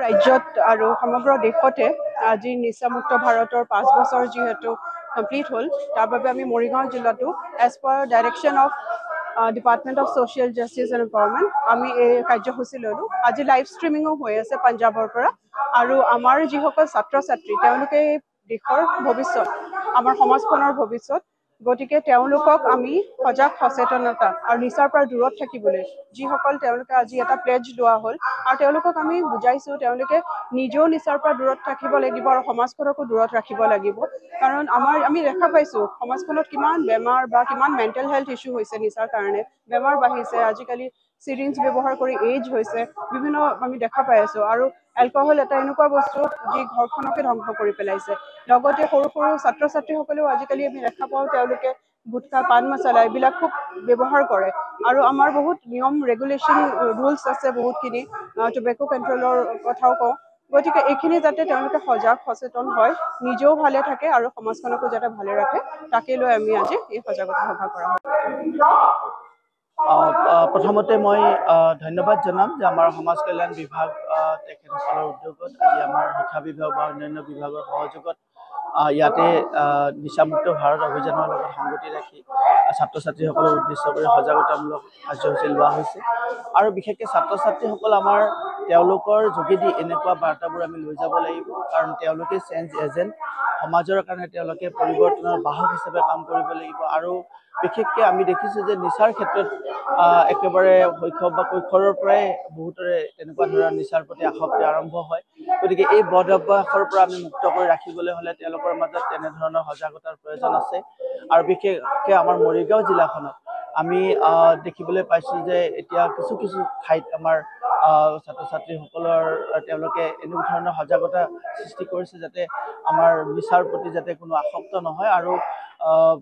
ৰাজ্যত আৰু সমগ্ৰ দেশতে আজি নিচামুক্ত ভাৰতৰ 5 বছৰ যিহেতু কমপ্লিট হ'ল তাৰ বাবে আমি মৰিগাঁও জিলাতো as per direction of department of social justice and empowerment আমি এই কাৰ্যসূচী ল'লোঁ আজি লাইভ ষ্ট্ৰীমিঙো হৈ আছে পাঞ্জাৱৰ পৰা আৰু আমাৰ যিসকল ছাত্ৰ ছাত্ৰী তেওঁলোকে দেশৰ ভৱিষ্যত আমাৰ সমাজখনৰ ভৱিষ্যত গতিকে তেওঁলোকক আমি সজাগ সচেতনতা আৰু নিচাৰ পৰা দূৰত থাকিবলৈ যিসকল তেওঁলোকে আজি এটা প্লেজ লোৱা হ'ল আৰু তেওঁলোকক আমি বুজাইছোঁ তেওঁলোকে নিজেও নিচাৰ পৰা দূৰত থাকিব লাগিব আৰু সমাজখনকো দূৰত ৰাখিব লাগিব কাৰণ আমি দেখা পাইছোঁ সমাজখনত কিমান বেমাৰ বা কিমান মেণ্টেল হেল্থ ইছ্যু হৈছে নিচাৰ কাৰণে বেমাৰ বাঢ়িছে আজিকালি চিৰিঞ্জ ব্যৱহাৰ কৰি এইজ হৈছে বিভিন্ন আমি দেখা পাই আছোঁ আৰু এলকহল এটা এনেকুৱা বস্তু যি ঘৰখনকে ধ্বংস কৰি পেলাইছে লগতে সৰু সৰু ছাত্ৰ ছাত্ৰীসকলেও আজিকালি আমি দেখা পাওঁ তেওঁলোকে গুটখা পান মছলা এইবিলাক খুব ব্যৱহাৰ কৰে আৰু আমাৰ বহুত নিয়ম ৰেগুলেশ্যন ৰুলছ আছে বহুতখিনি টবেকো কণ্ট্ৰলৰ কথাও কওঁ গতিকে এইখিনি যাতে তেওঁলোকে সজাগ সচেতন হয় নিজেও ভালে থাকে আৰু সমাজখনকো যাতে ভালে ৰাখে তাকে লৈ আমি আজি এই সজাগতা সভা কৰা হয় প্ৰথমতে মই ধন্যবাদ জনাম যে আমাৰ সমাজ কল্যাণ বিভাগ তেখেতসকলৰ উদ্যোগত আজি আমাৰ শিক্ষা বিভাগ বা অন্যান্য বিভাগৰ সহযোগত ইয়াতে নিচামুক্ত ভাৰত অভিযানৰ লগত সংগতি ৰাখি ছাত্ৰ ছাত্ৰীসকলৰ উদ্দেশ্য কৰি সজাগতামূলক কাৰ্যসূচী লোৱা হৈছে আৰু বিশেষকৈ ছাত্ৰ ছাত্ৰীসকল আমাৰ তেওঁলোকৰ যোগেদি এনেকুৱা বাৰ্তাবোৰ আমি লৈ যাব লাগিব কাৰণ তেওঁলোকে চেঞ্জ এজেণ্ট সমাজৰ কাৰণে তেওঁলোকে পৰিৱৰ্তনৰ বাহক হিচাপে কাম কৰিব লাগিব আৰু বিশেষকৈ আমি দেখিছোঁ যে নিচাৰ ক্ষেত্ৰত একেবাৰে শৈশৱ বা কৈশোৰৰ পৰাই বহুতৰে তেনেকুৱা ধৰণৰ নিচাৰ প্ৰতি আসক্তি আৰম্ভ হয় গতিকে এই বদ অভ্যাসৰ পৰা আমি মুক্ত কৰি ৰাখিবলৈ হ'লে তেওঁলোকৰ মাজত তেনেধৰণৰ সজাগতাৰ প্ৰয়োজন আছে আৰু বিশেষকৈ আমাৰ মৰিগাঁও জিলাখনত আমি দেখিবলৈ পাইছোঁ যে এতিয়া কিছু কিছু ঠাইত আমাৰ ছাত্ৰ ছাত্ৰীসকলৰ তেওঁলোকে এনেকুৱা ধৰণৰ সজাগতা সৃষ্টি কৰিছে যাতে আমাৰ নিচাৰ প্ৰতি যাতে কোনো আসক্ত নহয় আৰু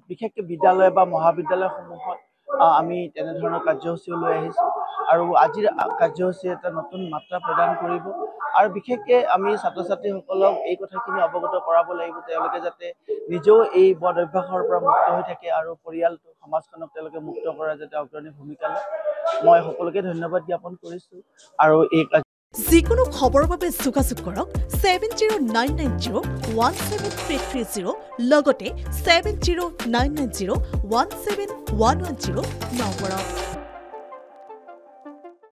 বিশেষকৈ বিদ্যালয় বা মহাবিদ্যালয়সমূহত আমি তেনেধৰণৰ কাৰ্যসূচীও লৈ আহিছোঁ আৰু আজিৰ কাৰ্যসূচী এটা নতুন মাত্ৰা প্ৰদান কৰিব আৰু বিশেষকৈ আমি ছাত্ৰ ছাত্ৰীসকলক এই কথাখিনি অৱগত কৰাব লাগিব তেওঁলোকে যাতে নিজেও এই বদ অভ্যাসৰ পৰা মুক্ত হৈ থাকে আৰু পৰিয়ালটো সমাজখনক তেওঁলোকে মুক্ত কৰাৰ যাতে অগ্ৰণী ভূমিকা লয় মই সকলোকে ধন্যবাদ জ্ঞাপন কৰিছোঁ আৰু এই যিকোনো খবৰৰ বাবে যোগাযোগ কৰক 7099017330 লগতে 7099017110 নম্বৰত